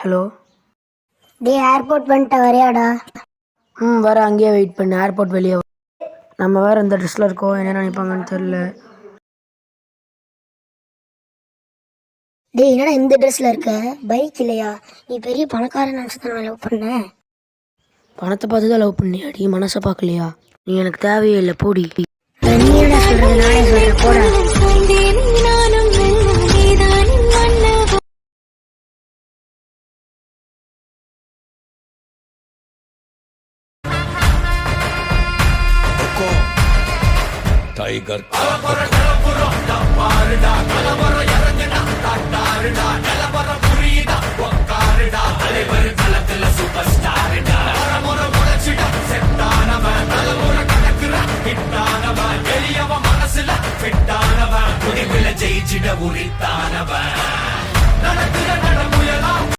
Hello. டே airport வந்துட்ட வரையாடா? வர அங்கேயே வெயிட் பண்ணு. ஏர்போர்ட் வெளியே நம்ம வேறு இந்த ட்ரெஸ்ஸில் இருக்கோம், என்ன நினைப்பாங்கன்னு தெரில. டே என்னடா இந்த ட்ரெஸ்ல இருக்க? பைக் இல்லையா? நீ பெரிய பணக்காரன் நினச்சி தான் லவ் பண்ண. பணத்தை பார்த்து தான் லவ் பண்ணியாடி, மனசை பார்க்கலையா? நீ எனக்கு தேவையே இல்லை, போடி. நீ என்ன சொல்றது? நானே சொல்றேன், போடா. टाइगर ஜெயிச்சிட உரித்தானவன்.